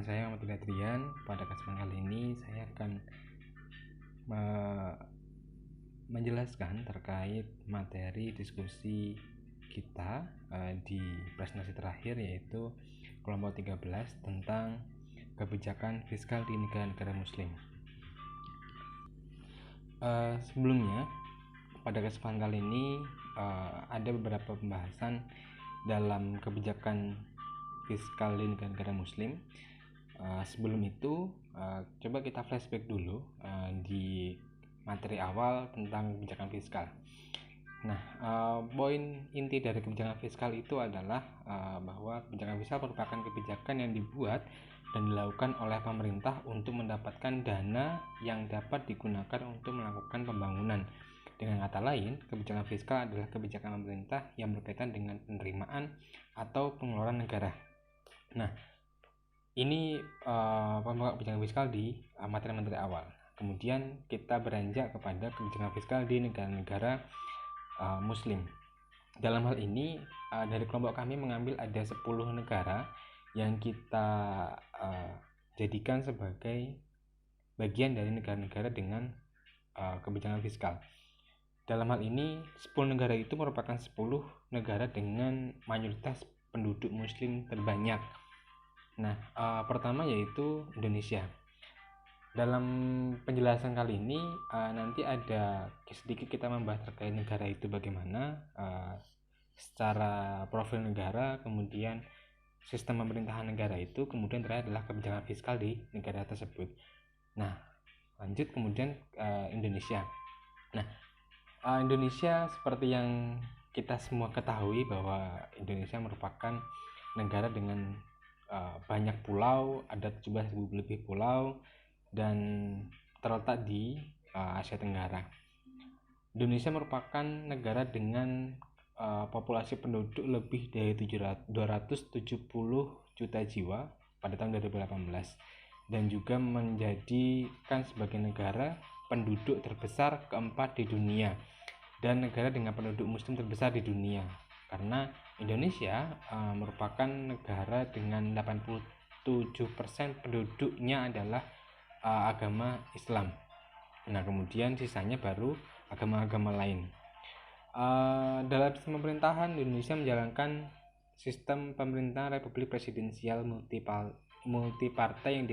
saya Muhammad Adrian. Pada kesempatan kali ini saya akan menjelaskan terkait materi diskusi kita di presentasi terakhir, yaitu kelompok 13 tentang kebijakan fiskal di negara-negara muslim. Sebelumnya, pada kesempatan kali ini ada beberapa pembahasan dalam kebijakan fiskal di negara-negara muslim. Sebelum itu, coba kita flashback dulu di materi awal tentang kebijakan fiskal. Nah, poin inti dari kebijakan fiskal itu adalah bahwa kebijakan fiskal merupakan kebijakan yang dibuat dan dilakukan oleh pemerintah untuk mendapatkan dana yang dapat digunakan untuk melakukan pembangunan. Dengan kata lain, kebijakan fiskal adalah kebijakan pemerintah yang berkaitan dengan penerimaan atau pengeluaran negara. Nah, ini pembahasan kebijakan fiskal di materi-materi awal. Kemudian kita beranjak kepada kebijakan fiskal di negara-negara muslim. Dalam hal ini dari kelompok kami mengambil ada 10 negara yang kita jadikan sebagai bagian dari negara-negara dengan kebijakan fiskal. Dalam hal ini 10 negara itu merupakan 10 negara dengan mayoritas penduduk muslim terbanyak. Nah, pertama yaitu Indonesia. Dalam penjelasan kali ini nanti ada sedikit kita membahas terkait negara itu bagaimana secara profil negara, kemudian sistem pemerintahan negara itu, kemudian terakhir adalah kebijakan fiskal di negara tersebut. Nah, lanjut kemudian Indonesia. Nah, Indonesia seperti yang kita semua ketahui bahwa Indonesia merupakan negara dengan banyak pulau, ada 17.000 lebih pulau, dan terletak di Asia Tenggara. Indonesia merupakan negara dengan populasi penduduk lebih dari 270 juta jiwa pada tahun 2018, dan juga menjadikan sebagai negara penduduk terbesar keempat di dunia dan negara dengan penduduk muslim terbesar di dunia, karena Indonesia merupakan negara dengan 87% penduduknya adalah agama Islam. Nah, kemudian sisanya baru agama-agama lain. Dalam sistem pemerintahan, Indonesia menjalankan sistem pemerintahan republik presidensial multipartai yang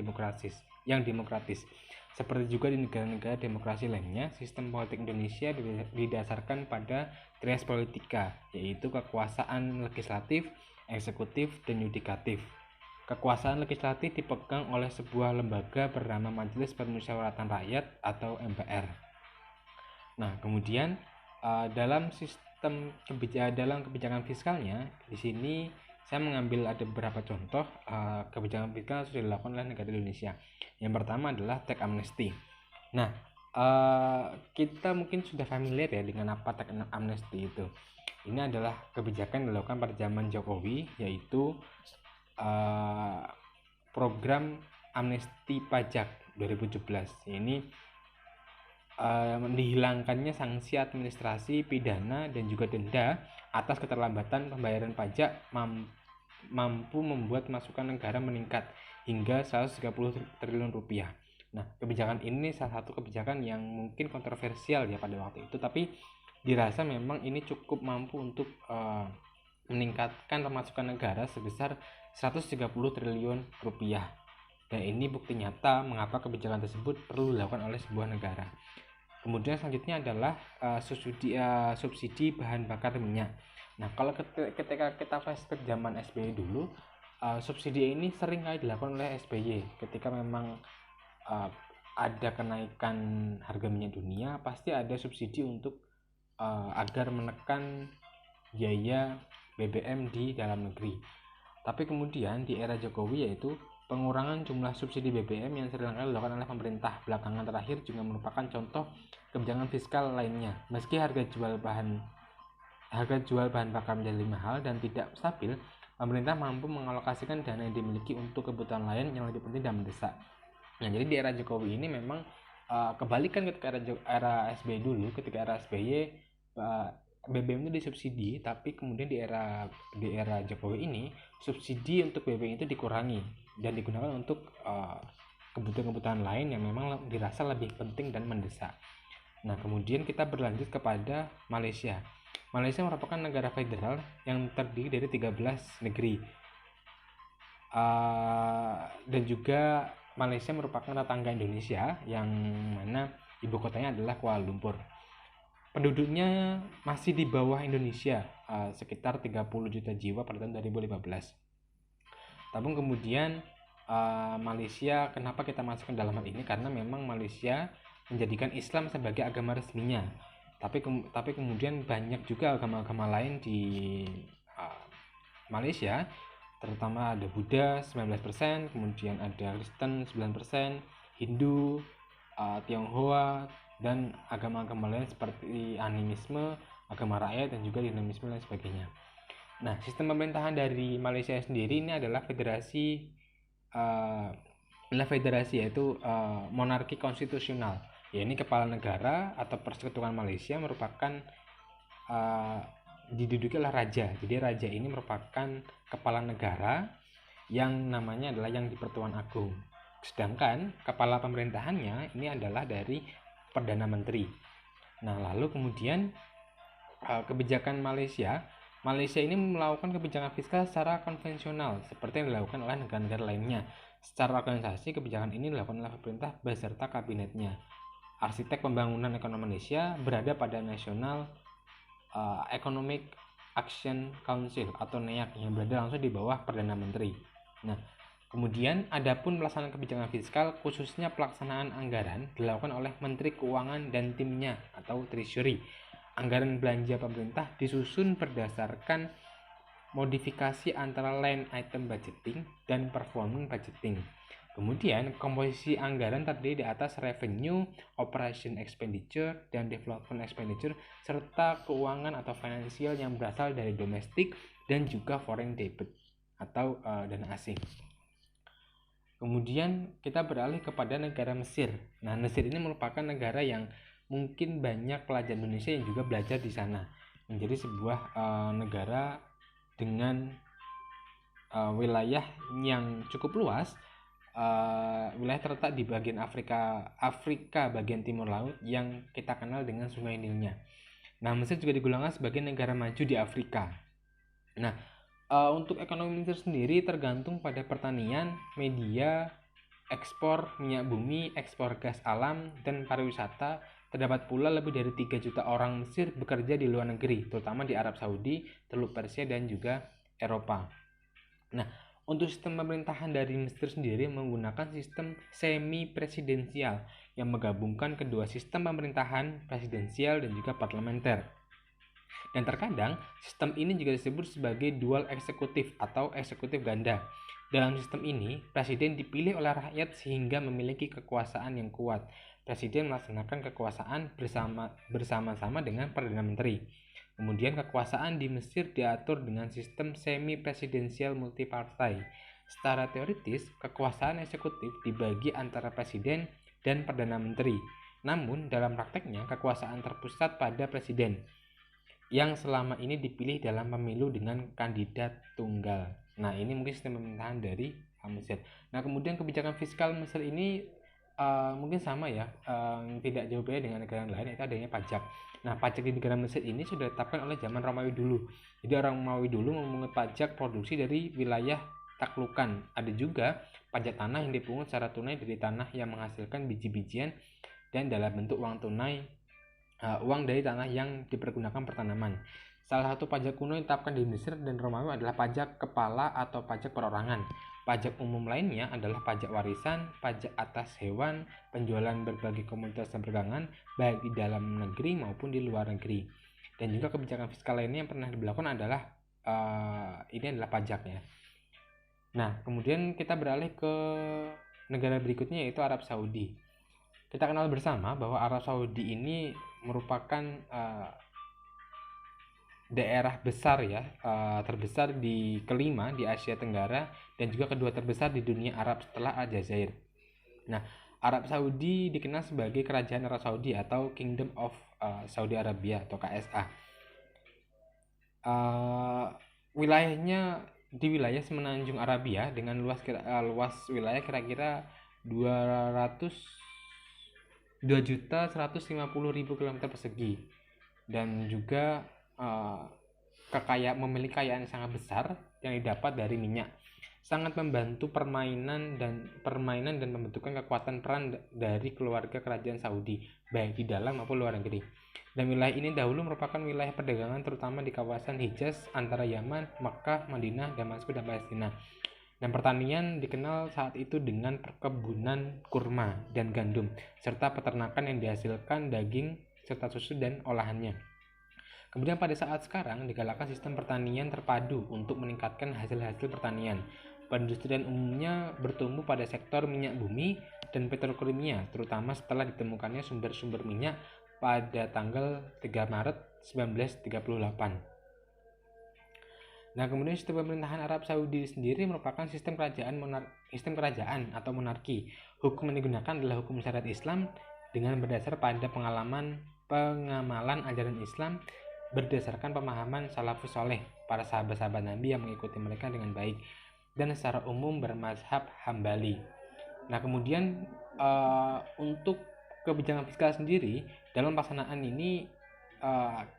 demokratis. Seperti juga di negara-negara demokrasi lainnya, sistem politik Indonesia didasarkan pada tres politika, yaitu kekuasaan legislatif, eksekutif, dan yudikatif. Kekuasaan legislatif dipegang oleh sebuah lembaga bernama Majelis Permusyawaratan Rakyat atau MPR. Nah, kemudian dalam kebijakan fiskalnya, di sini saya mengambil ada beberapa contoh kebijakan fiskal yang sudah dilakukan oleh negara Indonesia. Yang pertama adalah tax amnesty. Nah, kita mungkin sudah familiar ya dengan apa tax amnesty itu. Ini adalah kebijakan yang dilakukan pada zaman Jokowi, yaitu program amnesti pajak 2017. Ini dihilangkannya sanksi administrasi, pidana, dan juga denda atas keterlambatan pembayaran pajak mampu membuat masukan negara meningkat hingga 130 triliun rupiah. Nah, kebijakan ini salah satu kebijakan yang mungkin kontroversial ya pada waktu itu, tapi dirasa memang ini cukup mampu untuk meningkatkan pemasukan negara sebesar 130 triliun rupiah. Dan ini bukti nyata mengapa kebijakan tersebut perlu dilakukan oleh sebuah negara. Kemudian selanjutnya adalah subsidi bahan bakar minyak. Nah, kalau ketika kita flashback zaman SBY dulu, subsidi ini sering kali dilakukan oleh SBY. Ketika memang ada kenaikan harga minyak dunia, pasti ada subsidi untuk agar menekan biaya BBM di dalam negeri. Tapi kemudian di era Jokowi, yaitu pengurangan jumlah subsidi BBM yang sering kali dilakukan oleh pemerintah belakangan terakhir juga merupakan contoh kebijakan fiskal lainnya. Meski harga jual bahan bakar menjadi mahal dan tidak stabil, pemerintah mampu mengalokasikan dana yang dimiliki untuk kebutuhan lain yang lebih penting dan mendesak. Nah, jadi di era Jokowi ini memang kebalikan ketika era SBY dulu. Ketika era SBY BBM itu disubsidi, tapi kemudian di era Jokowi ini subsidi untuk BBM itu dikurangi dan digunakan untuk kebutuhan-kebutuhan lain yang memang dirasa lebih penting dan mendesak. Nah, kemudian kita berlanjut kepada Malaysia. Malaysia merupakan negara federal yang terdiri dari 13 negeri. Dan juga Malaysia merupakan tetangga Indonesia yang mana ibu kotanya adalah Kuala Lumpur. Penduduknya masih di bawah Indonesia, sekitar 30 juta jiwa pada tahun 2015. Tapi kemudian Malaysia, kenapa kita masuk ke dalam hal ini? Karena memang Malaysia menjadikan Islam sebagai agama resminya. Tapi kemudian banyak juga agama-agama lain di Malaysia, terutama ada Buddha 19%, kemudian ada Kristen 9%, Hindu, Tionghoa, dan agama-agama lain seperti animisme, agama rakyat, dan juga dinamisme dan sebagainya. Nah, sistem pemerintahan dari Malaysia sendiri ini adalah federasi yaitu monarki konstitusional. Ya, ini kepala negara atau persekutuan Malaysia merupakan diduduki oleh raja. Jadi raja ini merupakan kepala negara yang namanya adalah Yang di-Pertuan Agong. Sedangkan kepala pemerintahannya ini adalah dari Perdana Menteri. Nah, lalu kemudian kebijakan Malaysia ini melakukan kebijakan fiskal secara konvensional seperti yang dilakukan oleh negara-negara lainnya. Secara organisasi, kebijakan ini dilakukan oleh pemerintah beserta kabinetnya. Arsitek pembangunan ekonomi Malaysia berada pada National Economic Action Council atau NEAC yang berada langsung di bawah Perdana Menteri. Nah, kemudian adapun pelaksanaan kebijakan fiskal khususnya pelaksanaan anggaran dilakukan oleh Menteri Keuangan dan timnya atau Treasury. Anggaran belanja pemerintah disusun berdasarkan modifikasi antara line item budgeting dan performance budgeting. Kemudian komposisi anggaran terdiri di atas revenue, operation expenditure, dan development expenditure serta keuangan atau finansial yang berasal dari domestik dan juga foreign debit atau dana asing. Kemudian kita beralih kepada negara Mesir. Nah, Mesir ini merupakan negara yang mungkin banyak pelajar Indonesia yang juga belajar di sana. Menjadi sebuah negara dengan wilayah yang cukup luas. Wilayah terletak di bagian Afrika bagian timur laut yang kita kenal dengan Sungai Nilnya. Nah, Mesir juga digolongkan sebagai negara maju di Afrika. Nah, untuk ekonomi Mesir sendiri tergantung pada pertanian, media, ekspor minyak bumi, ekspor gas alam, dan pariwisata. Terdapat pula lebih dari 3 juta orang Mesir bekerja di luar negeri, terutama di Arab Saudi, Teluk Persia, dan juga Eropa. Nah, untuk sistem pemerintahan dari Mesir sendiri menggunakan sistem semi-presidensial yang menggabungkan kedua sistem pemerintahan presidensial dan juga parlementer. Dan terkadang sistem ini juga disebut sebagai dual eksekutif atau eksekutif ganda. Dalam sistem ini, presiden dipilih oleh rakyat sehingga memiliki kekuasaan yang kuat. Presiden melaksanakan kekuasaan bersama-sama dengan Perdana Menteri. Kemudian kekuasaan di Mesir diatur dengan sistem semi-presidensial multipartai. Secara teoritis, kekuasaan eksekutif dibagi antara presiden dan Perdana Menteri. Namun, dalam prakteknya, kekuasaan terpusat pada presiden yang selama ini dipilih dalam pemilu dengan kandidat tunggal. Nah, ini mungkin sistem pemerintahan dari Mesir. Nah, kemudian kebijakan fiskal Mesir ini mungkin sama ya, tidak jauh beda dengan negara lain, itu adanya pajak. Nah, pajak di negara Mesir ini sudah ditetapkan oleh zaman Romawi dulu. Jadi orang Romawi dulu memungut pajak produksi dari wilayah taklukan. Ada juga pajak tanah yang dipungut secara tunai dari tanah yang menghasilkan biji-bijian dan dalam bentuk uang tunai, uang dari tanah yang dipergunakan pertanaman. Salah satu pajak kuno yang ditetapkan di Mesir dan Romawi adalah pajak kepala atau pajak perorangan. Pajak umum lainnya adalah pajak warisan, pajak atas hewan, penjualan berbagai komoditas dan perdagangan, baik di dalam negeri maupun di luar negeri. Dan juga kebijakan fiskal lainnya yang pernah dilakukan adalah ini adalah pajaknya. Nah, kemudian kita beralih ke negara berikutnya yaitu Arab Saudi. Kita kenal bersama bahwa Arab Saudi ini merupakan daerah besar ya, terbesar di kelima di Asia Tenggara dan juga kedua terbesar di dunia Arab setelah Aljazair. Nah, Arab Saudi dikenal sebagai Kerajaan Arab Saudi atau Kingdom of Saudi Arabia atau KSA. Uh, wilayahnya di wilayah semenanjung Arabia dengan luas wilayah kira-kira 2.150.000 km persegi, dan juga memiliki kekayaan sangat besar yang didapat dari minyak, sangat membantu permainan dan pembentukan kekuatan peran dari keluarga kerajaan Saudi baik di dalam maupun luar negeri. Dan wilayah ini dahulu merupakan wilayah perdagangan terutama di kawasan Hijaz antara Yaman, Makkah, Madinah, Damaskus, dan Palestina. Dan pertanian dikenal saat itu dengan perkebunan kurma dan gandum, serta peternakan yang dihasilkan daging serta susu dan olahannya. Kemudian pada saat sekarang digalakkan sistem pertanian terpadu untuk meningkatkan hasil-hasil pertanian. Perindustrian umumnya bertumbuh pada sektor minyak bumi dan petrokimia, terutama setelah ditemukannya sumber-sumber minyak pada tanggal 3 Maret 1938. Nah, kemudian sistem pemerintahan Arab Saudi sendiri merupakan sistem kerajaan atau monarki. Hukum yang digunakan adalah hukum syariat Islam dengan berdasar pada pengamalan ajaran Islam berdasarkan pemahaman salafus soleh, para sahabat-sahabat Nabi yang mengikuti mereka dengan baik, dan secara umum bermazhab Hambali. Nah, kemudian untuk kebijakan fiskal sendiri dalam pelaksanaan ini,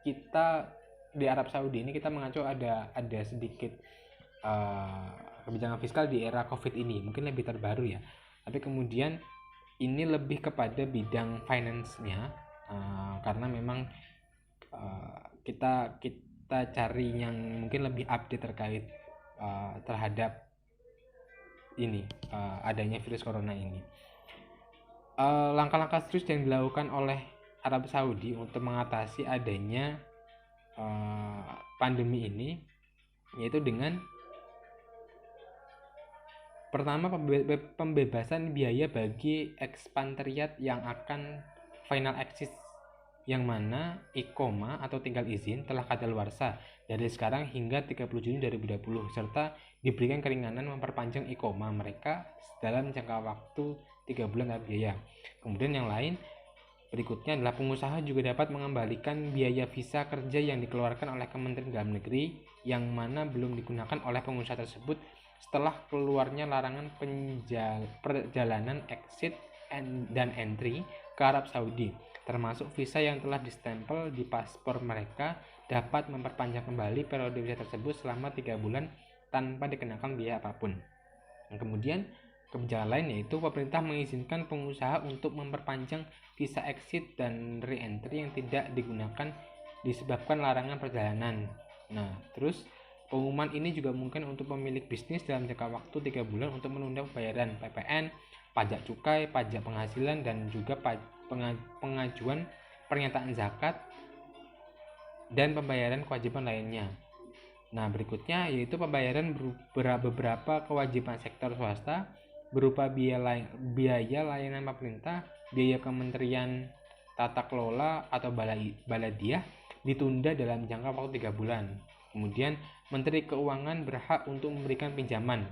kita di Arab Saudi ini kita mengacu ada sedikit kebijakan fiskal di era COVID ini, mungkin lebih terbaru ya, tapi kemudian ini lebih kepada bidang finance-nya, karena memang kita cari yang mungkin lebih update terkait terhadap ini adanya virus corona ini. Langkah-langkah serius yang dilakukan oleh Arab Saudi untuk mengatasi adanya pandemi ini, yaitu dengan pertama pembebasan biaya bagi ekspatriat yang akan final exit, yang mana iqomah atau tinggal izin telah kadaluarsa dari sekarang hingga 30 Juni 2020, serta diberikan keringanan memperpanjang iqomah mereka dalam jangka waktu 3 bulan tanpa biaya. Kemudian yang lain berikutnya adalah pengusaha juga dapat mengembalikan biaya visa kerja yang dikeluarkan oleh Kementerian Dalam Negeri yang mana belum digunakan oleh pengusaha tersebut setelah keluarnya larangan perjalanan exit dan entry ke Arab Saudi, termasuk visa yang telah distempel di paspor mereka dapat memperpanjang kembali periode visa tersebut selama 3 bulan tanpa dikenakan biaya apapun. Dan kemudian kebijakan lain yaitu pemerintah mengizinkan pengusaha untuk memperpanjang visa exit dan re-entry yang tidak digunakan disebabkan larangan perjalanan. Nah, terus pengumuman ini juga mungkin untuk pemilik bisnis dalam jangka waktu 3 bulan untuk menunda pembayaran PPN, pajak cukai, pajak penghasilan, dan juga pengajuan pernyataan zakat dan pembayaran kewajiban lainnya. Nah, berikutnya yaitu pembayaran beberapa kewajiban sektor swasta berupa biaya layanan pemerintah, biaya Kementerian Tata Kelola atau Baladiah ditunda dalam jangka waktu 3 bulan. Kemudian Menteri Keuangan berhak untuk memberikan pinjaman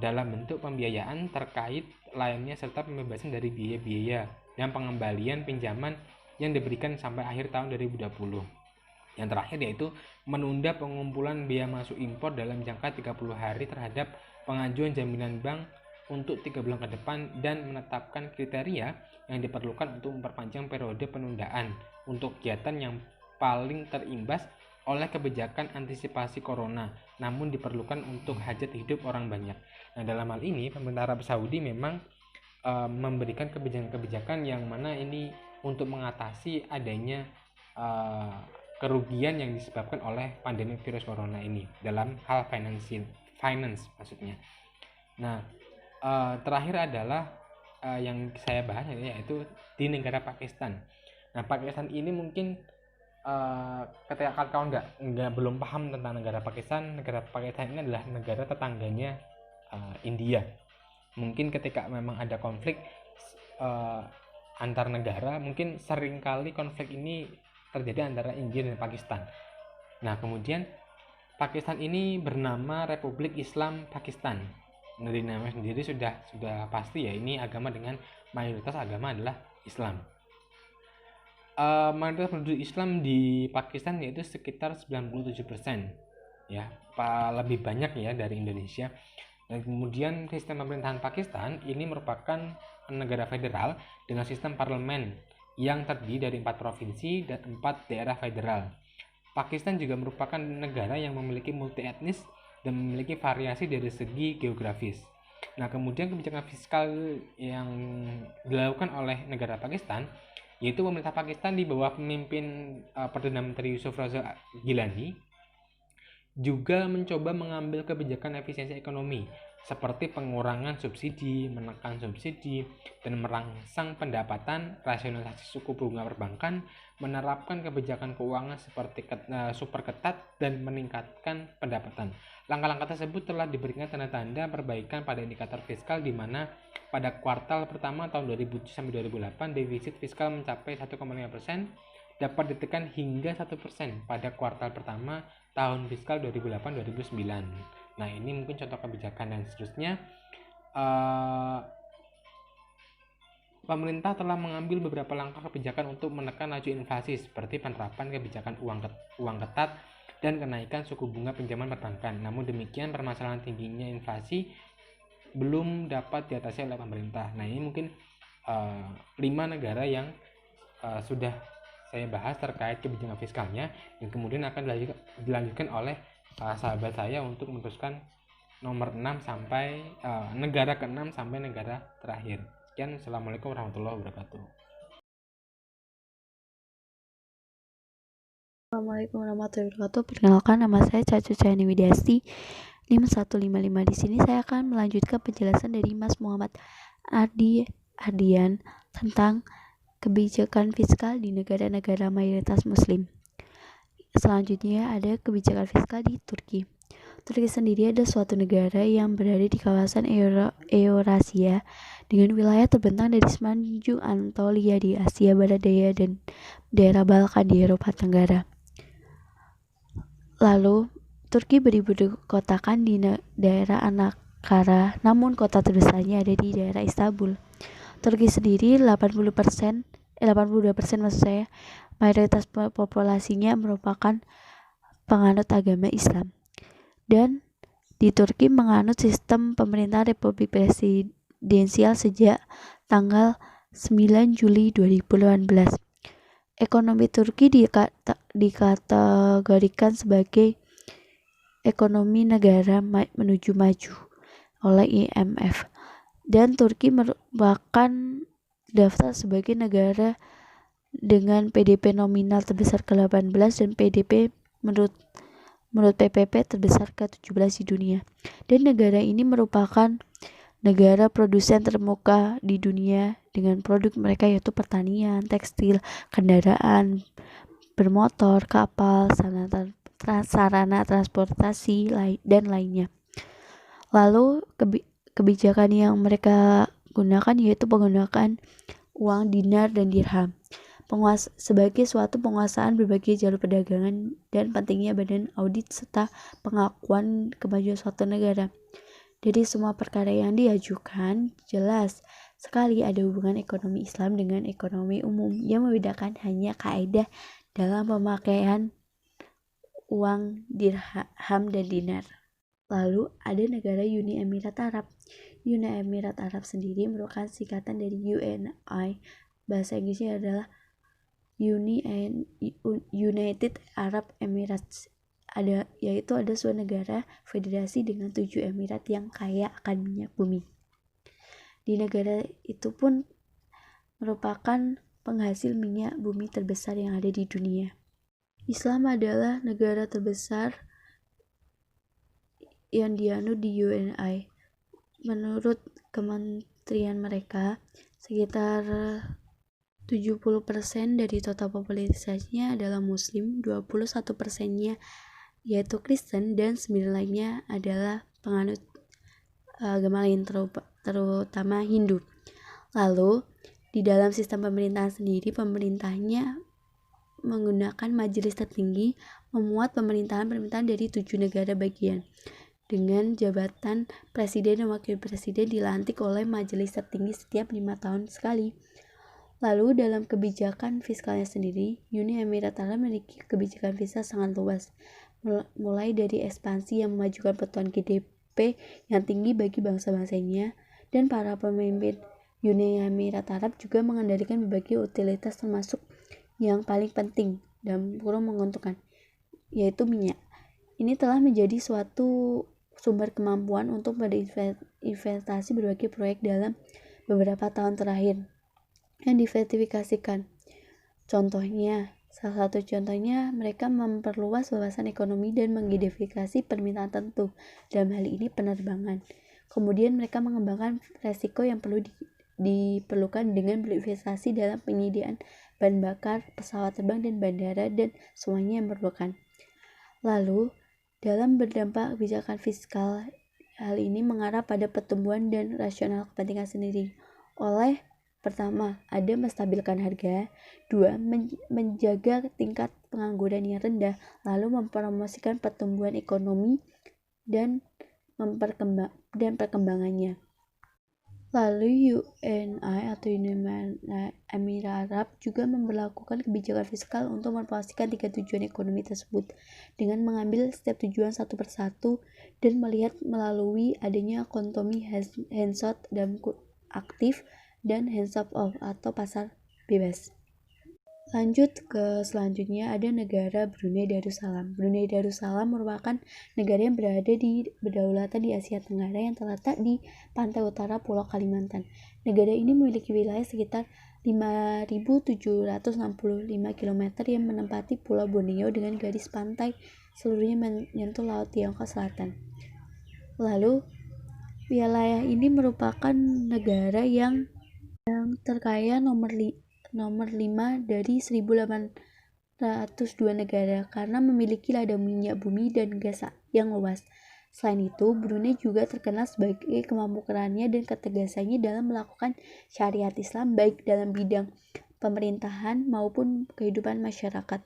dalam bentuk pembiayaan terkait lainnya serta pembebasan dari biaya-biaya dan pengembalian pinjaman yang diberikan sampai akhir tahun 2020. Yang terakhir yaitu menunda pengumpulan biaya masuk impor dalam jangka 30 hari terhadap pengajuan jaminan bank untuk 3 bulan ke depan dan menetapkan kriteria yang diperlukan untuk memperpanjang periode penundaan untuk kegiatan yang paling terimbas oleh kebijakan antisipasi corona, namun diperlukan untuk hajat hidup orang banyak. Nah, dalam hal ini pemerintah Arab Saudi memang memberikan kebijakan-kebijakan yang mana ini untuk mengatasi adanya kerugian yang disebabkan oleh pandemi virus corona ini dalam hal finance maksudnya. Nah, terakhir adalah yang saya bahas yaitu di negara Pakistan. Nah, Pakistan ini mungkin ketika kawan belum paham tentang negara Pakistan ini adalah negara tetangganya India. Mungkin ketika memang ada konflik antar negara, mungkin seringkali konflik ini terjadi antara India dan Pakistan. Nah, kemudian Pakistan ini bernama Republik Islam Pakistan. Dari nama sendiri sudah pasti ya, ini agama dengan mayoritas agama adalah Islam. mayoritas penduduk Islam di Pakistan yaitu sekitar 97%, ya, lebih banyak ya dari Indonesia. Dan kemudian sistem pemerintahan Pakistan ini merupakan negara federal dengan sistem parlemen yang terdiri dari 4 provinsi dan 4 daerah federal. Pakistan juga merupakan negara yang memiliki multi etnis dan memiliki variasi dari segi geografis. Nah, kemudian kebijakan fiskal yang dilakukan oleh negara Pakistan, yaitu pemerintah Pakistan di bawah pemimpin Perdana Menteri Yusuf Raza Gilani juga mencoba mengambil kebijakan efisiensi ekonomi seperti pengurangan subsidi, menekan subsidi, dan merangsang pendapatan, rasionalisasi suku bunga perbankan, menerapkan kebijakan keuangan seperti super ketat, dan meningkatkan pendapatan. Langkah-langkah tersebut telah diberikan tanda-tanda perbaikan pada indikator fiskal, di mana pada kuartal pertama tahun 2007 sampai 2008 defisit fiskal mencapai 1,5%, dapat ditekan hingga 1% pada kuartal pertama tahun fiskal 2008-2009. Nah, ini mungkin contoh kebijakan, dan seterusnya pemerintah telah mengambil beberapa langkah kebijakan untuk menekan laju inflasi seperti penerapan kebijakan uang ketat dan kenaikan suku bunga pinjaman perbankan. Namun demikian, permasalahan tingginya inflasi belum dapat diatasi oleh pemerintah. Nah, ini mungkin 5 negara yang sudah saya bahas terkait kebijakan fiskalnya, dan kemudian akan dilanjutkan oleh sahabat saya untuk meneruskan nomor 6 sampai negara ke-6 sampai negara terakhir. Sekian, Assalamualaikum warahmatullahi wabarakatuh. Assalamualaikum warahmatullahi wabarakatuh. Perkenalkan, nama saya Cacu Cahayani Widiasti, 5155. Di sini saya akan melanjutkan penjelasan dari Mas Muhammad Ardian tentang kebijakan fiskal di negara-negara mayoritas muslim. Selanjutnya ada kebijakan fiskal di Turki. Turki sendiri adalah suatu negara yang berada di kawasan Eurasia dengan wilayah terbentang dari semenanjung Anatolia di Asia Barat Daya dan daerah Balkan di Eropa Tenggara. Lalu, Turki beribu kotakan di daerah Ankara, namun kota terbesarnya ada di daerah Istanbul. Turki sendiri 82% maksud saya, mayoritas populasinya merupakan penganut agama Islam. Dan di Turki menganut sistem pemerintahan Republik Presidensial sejak tanggal 9 Juli 2018. Ekonomi Turki dikategorikan sebagai ekonomi negara menuju maju oleh IMF, dan Turki merupakan daftar sebagai negara dengan PDB nominal terbesar ke-18 dan PDB menurut PPP terbesar ke-17 di dunia. Dan negara ini merupakan negara produsen terkemuka di dunia dengan produk mereka yaitu pertanian, tekstil, kendaraan bermotor, kapal, sarana transportasi, dan lainnya. Lalu kebijakan yang mereka gunakan yaitu penggunaan uang dinar dan dirham sebagai suatu penguasaan berbagai jalur perdagangan dan pentingnya badan audit serta pengakuan kemajuan suatu negara. Dari semua perkara yang diajukan, jelas sekali ada hubungan ekonomi Islam dengan ekonomi umum. Yang membedakan hanya kaidah dalam pemakaian uang dirham dan dinar. Lalu ada negara Uni Emirat Arab. Uni Emirat Arab sendiri merupakan singkatan dari UNI. Bahasa Inggrisnya adalah United Arab Emirates. Yaitu ada suatu negara federasi dengan 7 emirat yang kaya akan minyak bumi. Di negara itu pun merupakan penghasil minyak bumi terbesar yang ada di dunia. Islam adalah negara terbesar yang dianut di UNI. Menurut kementerian mereka, sekitar 70% dari total populasinya adalah muslim, 21%-nya yaitu Kristen, dan 9 lainnya adalah penganut agama lain terutama Hindu. Lalu di dalam sistem pemerintahan sendiri, pemerintahnya menggunakan majelis tertinggi memuat pemerintahan dari 7 negara bagian, dengan jabatan presiden dan wakil presiden dilantik oleh majelis tertinggi setiap 5 tahun sekali. Lalu dalam kebijakan fiskalnya sendiri, Uni Emirat Arab memiliki kebijakan fiskal sangat luas, mulai dari ekspansi yang memajukan pertumbuhan GDP yang tinggi bagi bangsa-bangsanya, dan para pemimpin Uni Emirat Arab juga mengendalikan berbagai utilitas termasuk yang paling penting dan kurang menguntungkan, yaitu minyak. Ini telah menjadi suatu sumber kemampuan untuk berinvestasi berbagai proyek dalam beberapa tahun terakhir yang disertifikasikan. Salah satu contohnya, mereka memperluas wawasan ekonomi dan mengidentifikasi permintaan tertentu, dalam hal ini penerbangan. Kemudian mereka mengembangkan resiko yang perlu diperlukan dengan berinvestasi dalam penyediaan bahan bakar, pesawat terbang, dan bandara, dan semuanya yang memerlukan. Lalu, dalam berdampak kebijakan fiskal, hal ini mengarah pada pertumbuhan dan rasional kepentingan sendiri. Pertama, ada menstabilkan harga. Dua, menjaga tingkat pengangguran yang rendah, lalu mempromosikan pertumbuhan ekonomi dan perkembangannya. Lalu UNI atau Uni Emirat Arab juga memperlakukan kebijakan fiskal untuk mempromosikan 3 tujuan ekonomi tersebut dengan mengambil setiap tujuan satu persatu dan melihat melalui adanya kontomi hands-on dan aktif dan hands-off atau pasar bebas. Lanjut ke selanjutnya, ada negara Brunei Darussalam. Brunei Darussalam merupakan negara yang berada di berdaulat di Asia Tenggara yang terletak di pantai utara Pulau Kalimantan. Negara ini memiliki wilayah sekitar 5.765 km yang menempati Pulau Borneo dengan garis pantai seluruhnya menyentuh Laut Tiongkok Selatan. Lalu, wilayah ini merupakan negara yang terkaya nomor 5 dari 1.802 negara karena memiliki ladang minyak bumi dan gas yang luas. Selain itu, Brunei juga terkenal sebagai kemampuannya dan ketegasannya dalam melakukan syariat Islam baik dalam bidang pemerintahan maupun kehidupan masyarakat.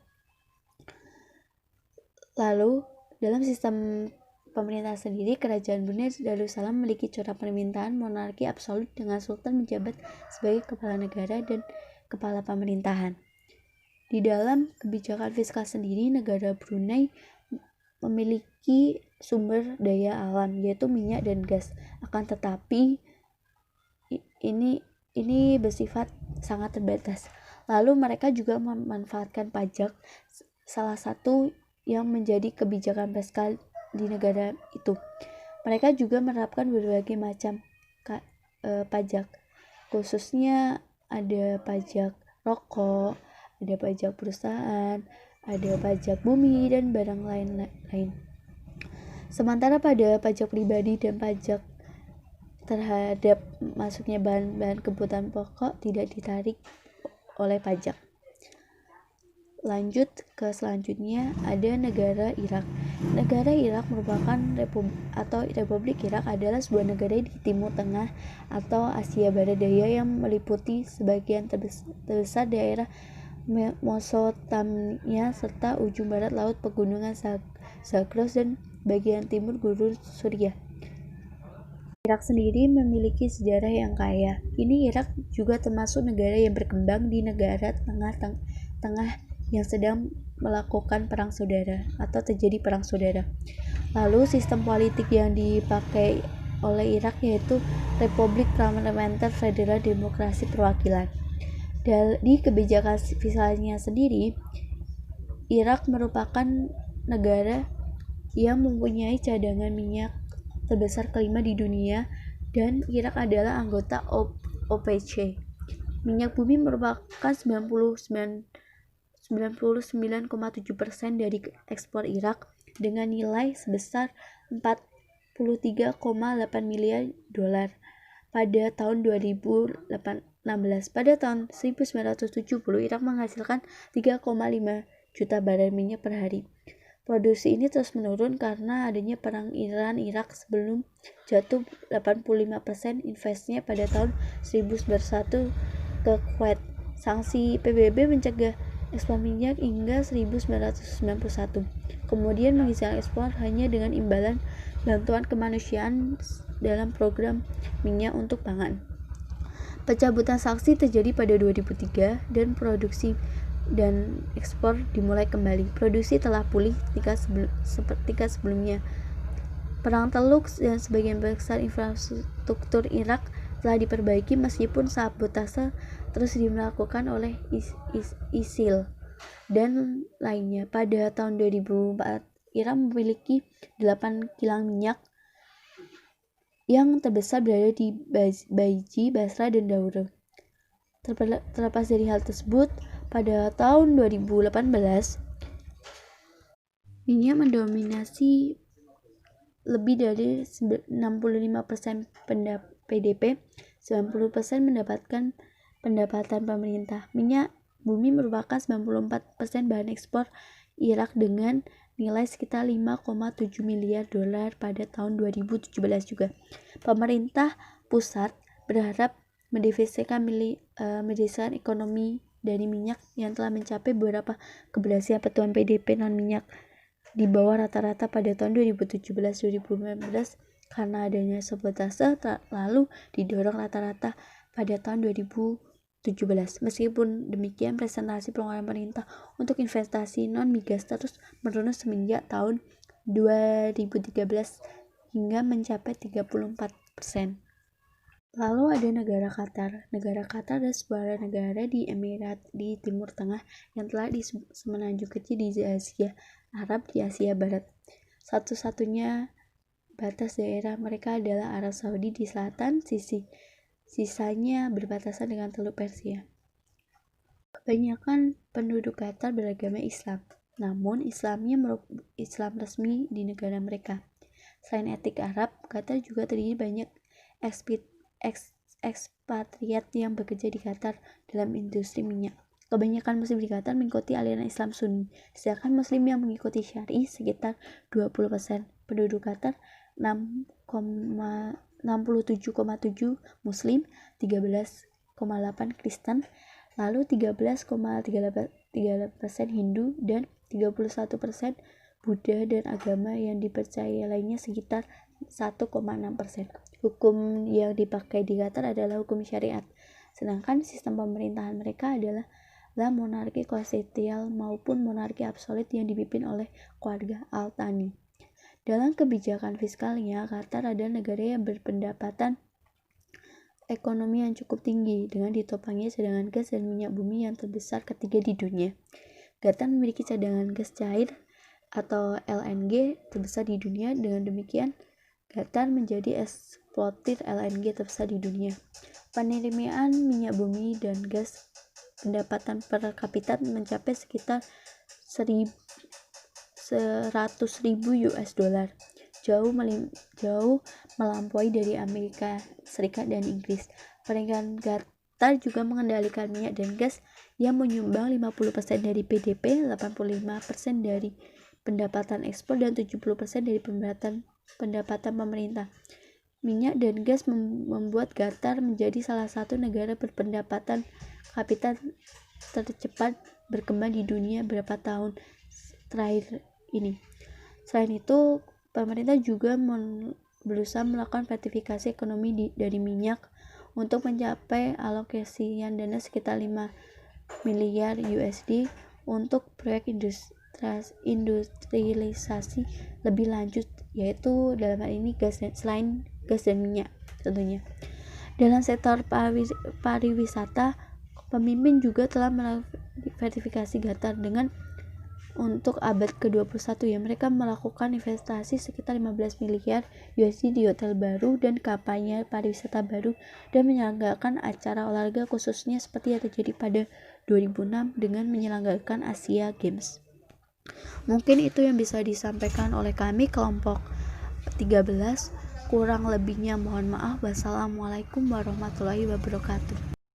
Lalu, dalam sistem pemerintah sendiri, Kerajaan Brunei Darussalam memiliki corak pemerintahan monarki absolut dengan sultan menjabat sebagai kepala negara dan kepala pemerintahan. Di dalam kebijakan fiskal sendiri, negara Brunei memiliki sumber daya alam yaitu minyak dan gas. Akan tetapi ini bersifat sangat terbatas. Lalu mereka juga memanfaatkan pajak, salah satu yang menjadi kebijakan fiskal di negara itu. Mereka juga menerapkan berbagai macam pajak, khususnya ada pajak rokok, ada pajak perusahaan, ada pajak bumi, dan barang lain-lain. Sementara pada pajak pribadi dan pajak terhadap masuknya bahan-bahan kebutuhan pokok tidak ditarik oleh pajak. Lanjut ke selanjutnya, ada negara Irak. Negara Irak merupakan Republik Irak adalah sebuah negara di Timur Tengah atau Asia Barat Daya yang meliputi sebagian terbesar daerah Mesopotamia serta ujung barat laut pegunungan Zagros dan bagian timur Gurun Suriah. Irak sendiri memiliki sejarah yang kaya. Ini Irak juga termasuk negara yang berkembang di negara tengah yang sedang melakukan perang saudara atau terjadi perang saudara. Lalu sistem politik yang dipakai oleh Irak yaitu Republik Parlementer Federal Demokrasi Perwakilan. Di kebijakan fiskalnya sendiri, Irak merupakan negara yang mempunyai cadangan minyak terbesar kelima di dunia dan Irak adalah anggota OPEC. Minyak bumi merupakan 99,7% dari ekspor Irak dengan nilai sebesar 43,8 miliar dolar pada tahun 2016. Pada tahun 1970, Irak menghasilkan 3,5 juta barel minyak per hari. Produksi ini terus menurun karena adanya perang Iran-Irak sebelum jatuh 85% investasinya pada tahun 1991 ke Kuwait. Sanksi PBB mencegah ekspor minyak hingga 1991. Kemudian mengizinkan ekspor hanya dengan imbalan bantuan kemanusiaan dalam program minyak untuk pangan. Pencabutan sanksi terjadi pada 2003 dan produksi dan ekspor dimulai kembali. Produksi telah pulih seperti sebelumnya. Perang Teluk dan sebagian besar infrastruktur Irak telah diperbaiki meskipun sabotase terus dilakukan oleh ISIL dan lainnya. Pada tahun 2004, Irak memiliki 8 kilang minyak yang terbesar berada di Baiji, Basra, dan Daura. Terlepas dari hal tersebut, pada tahun 2018 minyak mendominasi lebih dari 65% PDB, 90% mendapatkan pendapatan pemerintah. Minyak bumi merupakan 94% bahan ekspor Irak dengan nilai sekitar 5,7 miliar dolar pada tahun 2017 juga. Pemerintah pusat berharap mendiversifikasi ekonomi dari minyak yang telah mencapai beberapa keberhasilan pertumbuhan PDB non-minyak di bawah rata-rata pada tahun 2017-2019 karena adanya sabotase lalu didorong rata-rata pada tahun 2017. Meskipun demikian, presentasi pengeluaran pemerintah untuk investasi non-migas terus menurun semenjak tahun 2013 hingga mencapai 34%. Lalu ada negara Qatar. Negara Qatar adalah sebuah negara di Emirat di Timur Tengah yang telah di semenanjung kecil di Asia Arab di Asia Barat. Satu-satunya batas daerah mereka adalah Arab Saudi di selatan, sisanya berbatasan dengan Teluk Persia. Kebanyakan penduduk Qatar beragama Islam, namun Islamnya Islam resmi di negara mereka. Selain etnik Arab, Qatar juga terdiri banyak ekspatriat yang bekerja di Qatar dalam industri minyak. Kebanyakan muslim di Qatar mengikuti aliran Islam Sunni, sedangkan muslim yang mengikuti Syari sekitar 20%. Penduduk Qatar 67,7 muslim, 13,8 Kristen, lalu 13,3% Hindu dan 31% Buddha dan agama yang dipercaya lainnya sekitar 1,6%. Hukum yang dipakai di Qatar adalah hukum syariat, sedangkan sistem pemerintahan mereka adalah monarki konstitusional maupun monarki absolut yang dipimpin oleh keluarga Al-Thani. Dalam kebijakan fiskalnya, Qatar adalah negara yang berpendapatan ekonomi yang cukup tinggi dengan ditopangnya cadangan gas dan minyak bumi yang terbesar ketiga di dunia. Qatar memiliki cadangan gas cair atau LNG terbesar di dunia. Dengan demikian, Qatar menjadi eksportir LNG terbesar di dunia. Penerimaan minyak bumi dan gas pendapatan per kapita mencapai sekitar 100.000 US dollar, jauh melampaui dari Amerika Serikat dan Inggris. Peringkat Qatar juga mengendalikan minyak dan gas yang menyumbang 50% dari PDB, 85% dari pendapatan ekspor, dan 70% dari pendapatan pemerintah. Minyak dan gas membuat Qatar menjadi salah satu negara berpendapatan kapita tercepat berkembang di dunia beberapa tahun terakhir ini. Selain itu, pemerintah juga berusaha melakukan vertifikasi ekonomi dari minyak untuk mencapai alokasian dana sekitar 5 miliar USD untuk proyek industrialisasi lebih lanjut, yaitu dalam hal ini selain gas dan minyak tentunya. Dalam sektor pariwisata, pemimpin juga telah melakukan verifikasi Qatar dengan untuk abad ke-21 mereka melakukan investasi sekitar 15 miliar USD di hotel baru dan kampanye pariwisata baru dan menyelenggarakan acara olahraga khususnya seperti yang terjadi pada 2006 dengan menyelenggarakan Asia Games. Mungkin itu yang bisa disampaikan oleh kami kelompok 13. Kurang lebihnya mohon maaf. Wassalamualaikum warahmatullahi wabarakatuh.